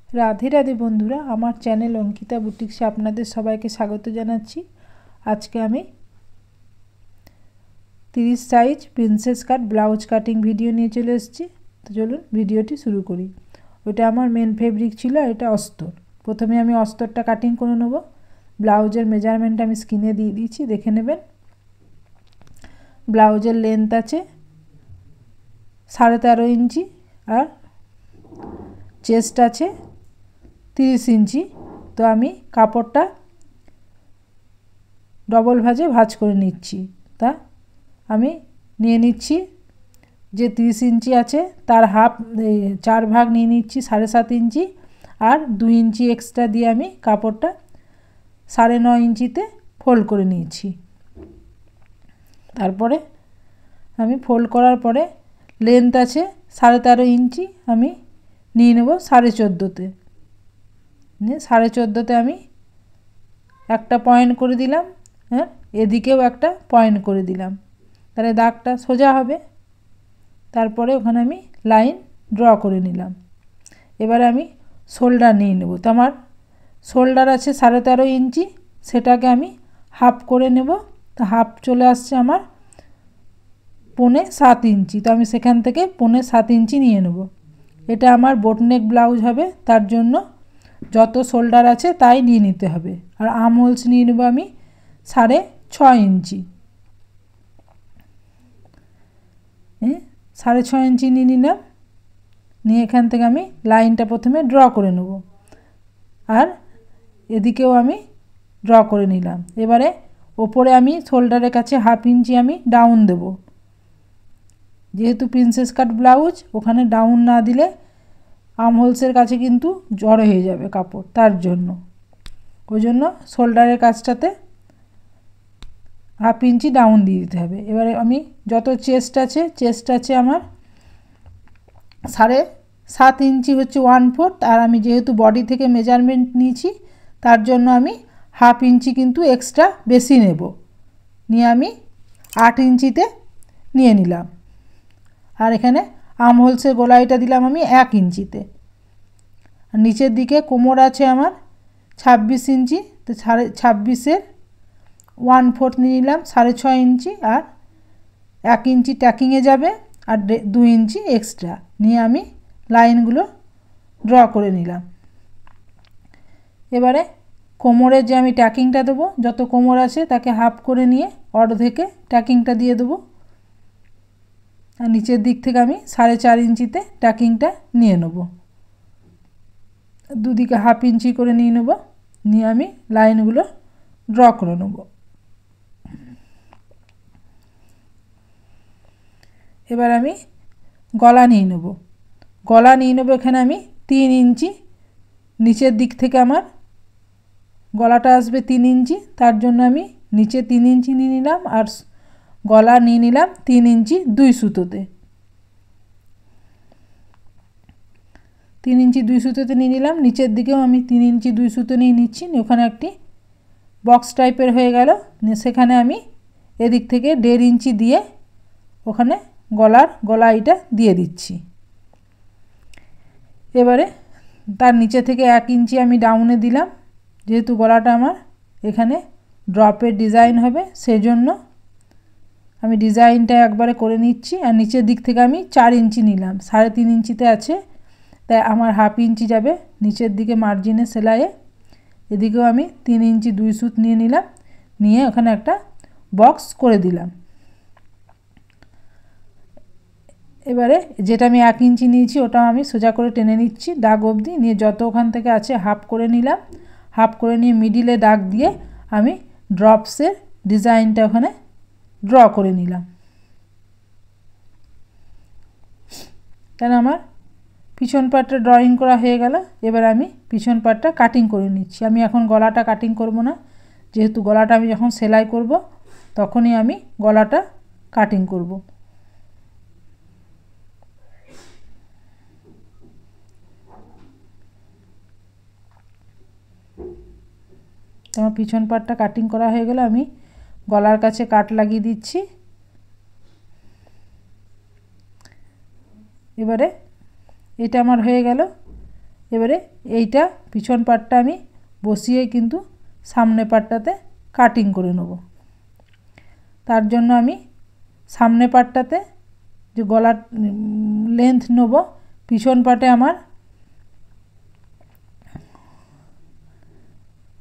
রাধে রাধে বন্ধুরা, আমার চ্যানেল অঙ্কিতা বুটিক্সে আপনাদের সবাইকে স্বাগত জানাচ্ছি। আজকে আমি 30 সাইজ প্রিন্সেস কাট ব্লাউজ কাটিং ভিডিও নিয়ে চলে এসেছি। তো চলুন ভিডিওটি শুরু করি। ওটা আমার মেন ফেব্রিক ছিল, এটা অস্তর। প্রথমে আমি অস্তরটা কাটিং করে নেব। ব্লাউজের মেজারমেন্ট আমি স্ক্রিনে দিয়ে দিয়েছি, দেখে নেবেন। ব্লাউজের লেন্থ আছে 13.5 ইঞ্চি আর চেস্ট আছে 30 ইঞ্চি। তো আমি কাপড়টা ডবল ভাঁজ করে নিচ্ছি। তা আমি নিয়ে নিচ্ছি যে 30 ইঞ্চি আছে তার হাফ 4 ভাগ নিয়ে নিচ্ছি 7.5 ইঞ্চি, আর 2 ইঞ্চি এক্সট্রা দিয়ে আমি কাপড়টা 9.5 ইঞ্চিতে ফোল্ড করে নিয়েছি। তারপরে আমি ফোল্ড করার পরে লেন্থ আছে 13.5 ইঞ্চি, আমি নিয়ে নেব 14.5-তে। 14.5-তে আমি একটা পয়েন্ট করে দিলাম, হ্যাঁ, এদিকেও একটা পয়েন্ট করে দিলাম, তাহলে দাগটা সোজা হবে। তারপরে ওখানে আমি লাইন ড্র করে নিলাম। এবারে আমি শোল্ডার নিয়ে নেব। তো আমার শোল্ডার আছে 13.5 ইঞ্চি, সেটাকে আমি হাফ করে নেব। তো হাফ চলে আসছে আমার 7.25 ইঞ্চি। তো আমি সেখান থেকে 7.25 ইঞ্চি নিয়ে নেব। এটা আমার বোটনেক ব্লাউজ হবে, তার জন্য যত শোল্ডার আছে তাই নিয়ে নিতে হবে। আর আর্ম হোলস নিয়ে নেব আমি 6.5 ইঞ্চি। 6.5 ইঞ্চি নিয়ে নিলাম। নিয়ে এখান থেকে আমি লাইনটা প্রথমে ড্র করে নেব, আর এদিকেও আমি ড্র করে নিলাম। এবারে ওপরে আমি শোল্ডারের কাছে হাফ ইঞ্চি আমি ডাউন দেব। যেহেতু প্রিন্সেস কাট ব্লাউজ, ওখানে ডাউন না দিলে আর্ম হোলসের কাছে কিন্তু জড়ো হয়ে যাবে কাপড়, তার জন্য ওই জন্য শোল্ডারের কাছটাতে হাফ ইঞ্চি ডাউন দিয়ে দিতে হবে। এবারে আমি যত চেস্ট আছে আমার 7.5 ইঞ্চি হচ্ছে 1/4, আর আমি যেহেতু বডি থেকে মেজারমেন্ট নিয়েছি তার জন্য আমি হাফ ইঞ্চি কিন্তু এক্সট্রা বেশি নেব। নিয়ে আমি 8 ইঞ্চিতে নিয়ে নিলাম। আর এখানে আর্ম হোলসের গোলাইটা দিলাম আমি 1 ইঞ্চিতে। আর নিচের দিকে কোমর আছে আমার 26 ইঞ্চি, তো 26-এর 1/4 নিয়ে নিলাম 6.5 ইঞ্চি, আর 1 ইঞ্চি ট্যাকিংয়ে যাবে, আর 2 ইঞ্চি এক্সট্রা নিয়ে আমি লাইনগুলো ড্র করে নিলাম। এবারে কোমরের যে আমি ট্যাকিংটা দেবো, যত কোমর আছে তাকে হাফ করে নিয়ে অর্ধেকে ট্যাকিংটা দিয়ে দেবো। আর নিচের দিক থেকে আমি 4.5 ইঞ্চিতে ট্যাকিংটা নিয়ে নেব। দুদিকে হাফ ইঞ্চি করে নিয়ে নেব। নিয়ে আমি লাইনগুলো ড্র করে নেব। এবার আমি গলা নিয়ে নেব। এখানে আমি 3 ইঞ্চি। নিচের দিক থেকে আমার গলাটা আসবে 3 ইঞ্চি, তার জন্য আমি নিচে 3 ইঞ্চি নিয়ে নিলাম, আর গলা নিয়ে নিলাম 3 ইঞ্চি 2 সুতোতে। 3 ইঞ্চি 2 সুতোতে নিয়ে নিলাম। নিচের দিকেও আমি 3 ইঞ্চি 2 সুতো নিয়ে নিচ্ছি। ওখানে একটি বক্স টাইপের হয়ে গেল। সেখানে আমি এদিক থেকে 1.5 ইঞ্চি দিয়ে ওখানে গলাইটা দিয়ে দিচ্ছি। এবারে তার নিচে থেকে 1 ইঞ্চি আমি ডাউনে দিলাম, যেহেতু গলাটা আমার এখানে ড্রপের ডিজাইন হবে, সেজন্য আমি ডিজাইনটা একবারে করে নিচ্ছি। আর নিচের দিক থেকে আমি 4 ইঞ্চি নিলাম, 3.5 ইঞ্চিতে আছে, তাই আমার হাফ ইঞ্চি যাবে নিচের দিকে মার্জিনে সেলাইয়ে। এদিকেও আমি 3 ইঞ্চি 2 সুত নিয়ে নিলাম, নিয়ে ওখানে একটা বক্স করে দিলাম। এবারে যেটা আমি 1 ইঞ্চি নিয়েছি ওটাও আমি সোজা করে টেনে নিচ্ছি দাগ অবধি। নিয়ে যত ওখান থেকে আছে হাফ করে নিলাম। হাফ করে নিয়ে মিডিলে দাগ দিয়ে আমি ড্রপসের ডিজাইনটা ওখানে ড্র করে নিলাম। তাহলে আমার পিছন পার্টটা ড্রয়িং করা হয়ে গেল। এবার আমি পিছন পার্টটা কাটিং করে নিচ্ছি। আমি এখন গলাটা কাটিং করব না, যেহেতু গলাটা আমি যখন সেলাই করব তখনই আমি গলাটা কাটিং করব। আমার পিছন পার্টটা কাটিং করা হয়ে গেল। আমি গলার কাছে কাট লাগিয়ে দিচ্ছি। এবারে এটা আমার হয়ে গেল। এবারে এইটা পিছন পাটটা আমি বসিয়ে কিন্তু সামনে পাটটাতে কাটিং করে নেব। তার জন্য আমি সামনে পাটটাতে যে গলার লেন্থ নেব, পিছন পাটে আমার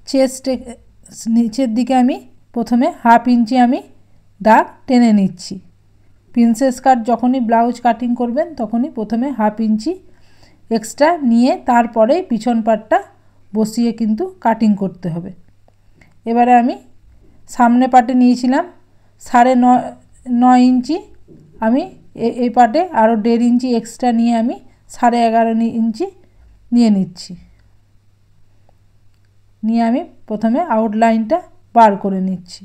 চেস্টে নিচের দিকে আমি প্রথমে 1/2 ইঞ্চি আমি দাগ টেনে নিচ্ছি। প্রিন্সেস কাট যখনই ব্লাউজ কাটিং করবেন তখনই প্রথমে 1/2 ইঞ্চি এক্সট্রা নিয়ে তারপরেই পিছন পাটটা বসিয়ে কিন্তু কাটিং করতে হবে। এবারে আমি সামনে পাটে নিয়েছিলাম 9.5 ইঞ্চি, আমি এই পাটে আরও 1.5 ইঞ্চি এক্সট্রা নিয়ে আমি 11.5 ইঞ্চি নিয়ে নিচ্ছি। নিয়ে আমি প্রথমে আউটলাইনটা বার করে নিচ্ছি।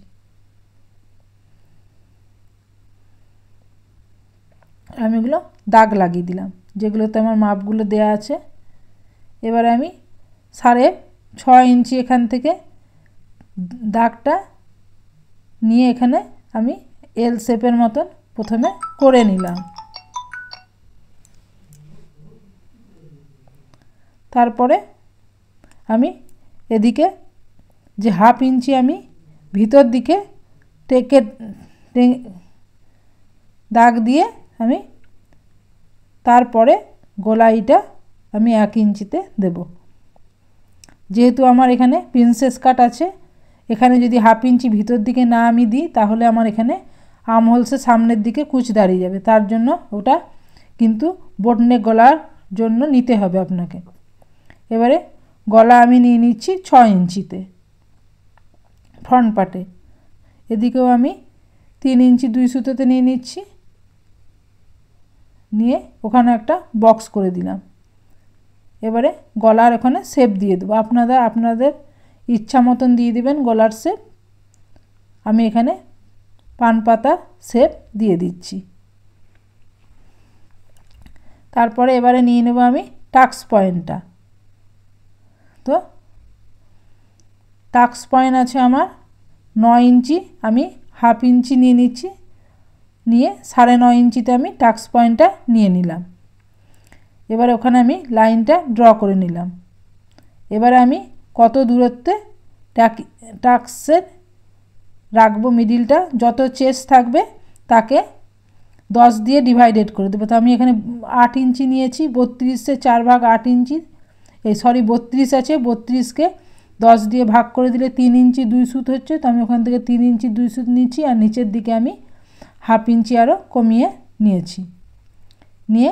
আমি এগুলো দাগ লাগিয়ে দিলাম যেগুলোতে আমার মাপগুলো দেয়া আছে। এবারে আমি 6.5 ইঞ্চি এখান থেকে দাগটা নিয়ে এখানে আমি এল শেপের মতন প্রথমে করে নিলাম। তারপরে আমি এদিকে যে 1/2 ইঞ্চি আমি ভিতর দিকে দাগ দিয়ে আমি তারপরে গলাইটা আমি 1 ইঞ্চিতে দেব। যেহেতু আমার এখানে প্রিন্সেস কাট আছে, এখানে যদি 1/2 ইঞ্চি ভিতর দিকে না আমি দিই তাহলে আমার এখানে আর্ম হোলসের সামনের দিকে কুচ দাঁড়িয়ে যাবে। তার জন্য ওটা কিন্তু বোটনেক গলার জন্য নিতে হবে আপনাকে। এবারে গলা আমি নিয়ে নিচ্ছি 6 ইঞ্চিতে ফ্রন্ট পার্টে। এদিকেও আমি 3 ইঞ্চি 2 সুতোতে নিয়ে নিচ্ছি, নিয়ে ওখানে একটা বক্স করে দিলাম। এবারে গলার ওখানে শেপ দিয়ে দেবো। আপনাদের ইচ্ছা মতন দিয়ে দিবেন গলার শেপ। আমি এখানে পান পাতার শেপ দিয়ে দিচ্ছি। তারপরে এবারে নিয়ে নেব আমি টাক্স পয়েন্টটা। তো টাক্স পয়েন্ট আছে আমার 9 ইঞ্চি, আমি 1/2 ইঞ্চি নিয়ে নিচ্ছি, নিয়ে 9.5 ইঞ্চিতে আমি টাক্স পয়েন্টটা নিয়ে নিলাম। এবারে ওখানে আমি লাইনটা ড্র করে নিলাম। এবারে আমি কত দূরত্বে টাক্সের রাখবো, মিডিলটা যত চেস্ট থাকবে তাকে 10 দিয়ে ডিভাইডেড করে দেবো। তো আমি এখানে 8 ইঞ্চি নিয়েছি, 32-এ 4 ভাগ 8 ইঞ্চি, 32 আছে, 32কে 10 দিয়ে ভাগ করে দিলে 3 ইঞ্চি 2 সুত হচ্ছে। তো আমি ওখান থেকে 3 ইঞ্চি 2 সুত নিচ্ছি, আর নিচের দিকে আমি 1/2 ইঞ্চি আরও কমিয়ে নিয়েছি। নিয়ে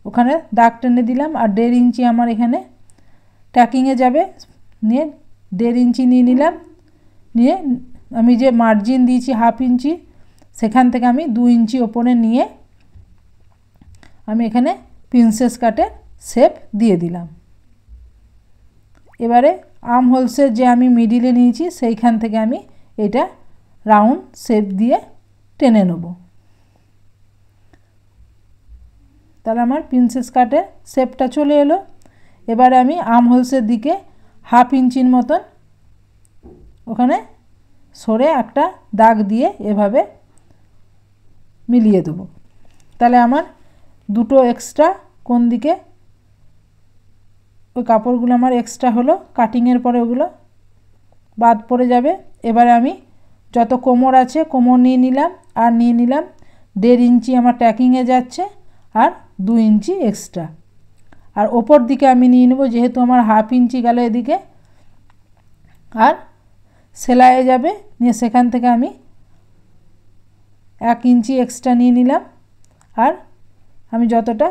ওখানে দাগ টেনে দিলাম, আর 1.5 ইঞ্চি আমার এখানে ট্যাকিংয়ে যাবে, নিয়ে 1.5 ইঞ্চি নিয়ে নিলাম। নিয়ে আমি যে মার্জিন দিয়েছি 1/2 ইঞ্চি, সেখান থেকে আমি 2 ইঞ্চি ওপরে নিয়ে আমি এখানে প্রিন্সেস কাটের শেপ দিয়ে দিলাম। এবারে আর্ম হোলসের যে আমি মিডিলে নিয়েছি সেইখান থেকে আমি এটা রাউন্ড শেপ দিয়ে টেনে নেব। তাহলে আমার প্রিন্সেস কাটের শেপটা চলে এলো। এবারে আমি আর্ম হোলসের দিকে 1/2 ইঞ্চির মতন ওখানে সরে একটা দাগ দিয়ে এভাবে মিলিয়ে দেবো। তাহলে আমার দুটো এক্সট্রা কোন দিকে ওই কাপড়গুলো আমার এক্সট্রা হলো, কাটিংয়ের পরে ওগুলো বাদ পড়ে যাবে। এবারে আমি যত কোমর আছে কোমর নিয়ে নিলাম, আর নিয়ে নিলাম 1.5 ইঞ্চি আমার ট্যাকিংয়ে যাচ্ছে, আর 2 ইঞ্চি এক্সট্রা। আর ওপর দিকে আমি নিয়ে নেব, যেহেতু আমার 1/2 ইঞ্চি গেল এদিকে, আর সেলাইয়ে যাবে, নিয়ে সেখান থেকে আমি 1 ইঞ্চি এক্সট্রা নিয়ে নিলাম, আর আমি যতটা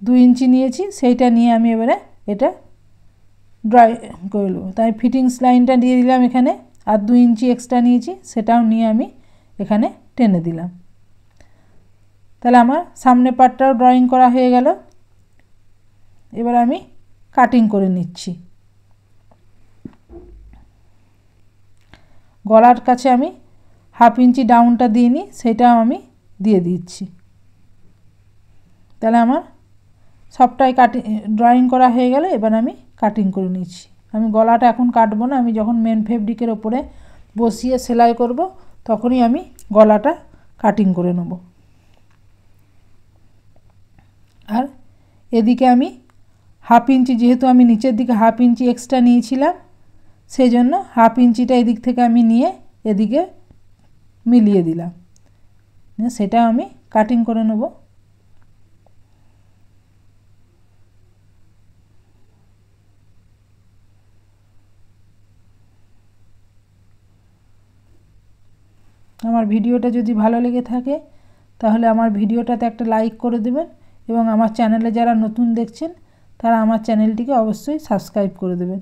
2 ইঞ্চি নিয়েছি সেইটা নিয়ে আমি এবারে এটা ড্রয়িং করে নেব। তাই ফিটিংস লাইনটা দিয়ে দিলাম এখানে, আর 2 ইঞ্চি এক্সট্রা নিয়েছি সেটাও নিয়ে আমি এখানে টেনে দিলাম। তাহলে আমার সামনে পার্টটাও ড্রয়িং করা হয়ে গেল। এবার আমি কাটিং করে নিচ্ছি। গলার কাছে আমি 1/2 ইঞ্চি ডাউনটা দিয়ে নিই, সেটাও আমি দিয়ে দিচ্ছি। তাহলে আমার সবটাই ড্রয়িং করা হয়ে গেল। এবার আমি কাটিং করে নিচ্ছি। আমি গলাটা এখন কাটবো না, আমি যখন মেন ফেব্রিকের ওপরে বসিয়ে সেলাই করব তখনই আমি গলাটা কাটিং করে নেব। আর এদিকে আমি হাফ ইঞ্চি, যেহেতু আমি নিচের দিকে হাফ ইঞ্চি এক্সট্রা নিয়েছিলাম, সেই জন্য হাফ ইঞ্চিটা এদিক থেকে আমি নিয়ে এদিকে মিলিয়ে দিলাম, সেটা আমি কাটিং করে নেব। আমার ভিডিওটা যদি ভালো লেগে থাকে তাহলে আমার ভিডিওটাতে একটা লাইক করে দেবেন এবং আমার চ্যানেলে যারা নতুন দেখছেন তারা আমার চ্যানেলটিকে অবশ্যই সাবস্ক্রাইব করে দেবেন।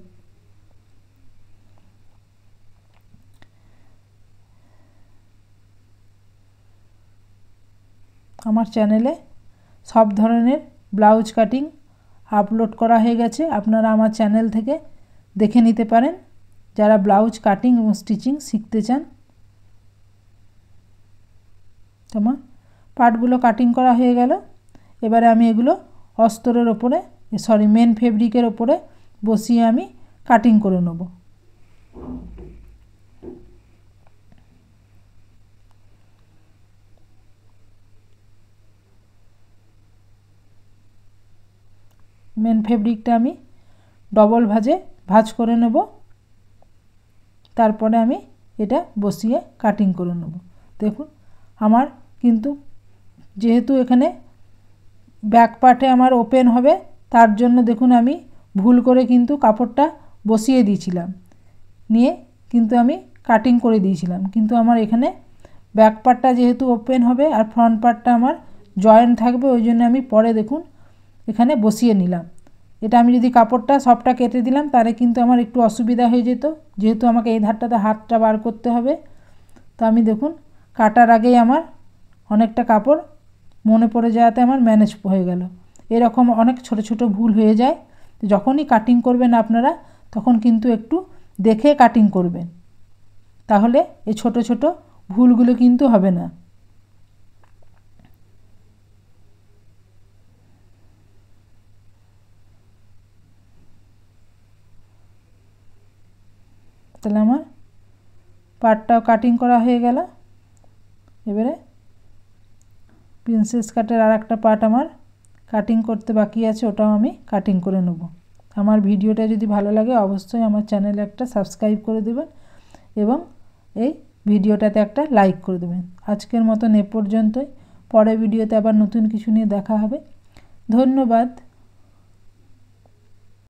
আমার চ্যানেলে সব ধরনের ব্লাউজ কাটিং আপলোড করা হয়ে গেছে, আপনারা আমার চ্যানেল থেকে দেখে নিতে পারেন যারা ব্লাউজ কাটিং এবং স্টিচিং শিখতে চান। আমার পার্টগুলো কাটিং করা হয়ে গেল। এবারে আমি এগুলো অস্তরের ওপরে মেন ফেব্রিকের ওপরে বসিয়ে আমি কাটিং করে নেব। মেন ফেব্রিকটা আমি ডবল ভাঁজ করে নেব, তারপরে আমি এটা বসিয়ে কাটিং করে নেব। দেখুন আমার কিন্তু যেহেতু এখানে ব্যাক পার্টে আমার ওপেন হবে, তার জন্য দেখুন আমি ভুল করে কিন্তু কাপড়টা বসিয়ে দিয়েছিলাম, নিয়ে কিন্তু আমি কাটিং করে দিয়েছিলাম, কিন্তু আমার এখানে ব্যাক পার্টটা যেহেতু ওপেন হবে আর ফ্রন্ট পার্টটা আমার জয়েন্ট থাকবে, ওই জন্য আমি পরে দেখুন এখানে বসিয়ে নিলাম। এটা আমি যদি কাপড়টা সবটা কেটে দিলাম তাহলে কিন্তু আমার একটু অসুবিধা হয়ে যেত, যেহেতু আমাকে এই ধারটাতে হাতটা বার করতে হবে। তো আমি দেখুন কাটার আগেই আমার অনেকটা কাপড় মনে পড়ে যাওয়াতে আমার ম্যানেজ হয়ে গেল। এরকম অনেক ছোট ছোট ভুল হয়ে যায়, যখনই কাটিং করবেন আপনারা তখন কিন্তু একটু দেখে কাটিং করবেন, তাহলে এই ছোট ছোট ভুলগুলো কিন্তু হবে না। তাহলে আমার পার্টটাও কাটিং করা হয়ে গেল। এবারে প্রিন্সেস কাটের আর একটা পার্ট আমার কাটিং করতে বাকি আছে, ওটাও আমি কাটিং করে নেব। আমার ভিডিওটা যদি ভালো লাগে অবশ্যই আমার চ্যানেলে একটা সাবস্ক্রাইব করে দেবেন এবং এই ভিডিওটাতে একটা লাইক করে দেবেন। আজকের মতন এ পর্যন্তই, পরের ভিডিওতে আবার নতুন কিছু নিয়ে দেখা হবে। ধন্যবাদ।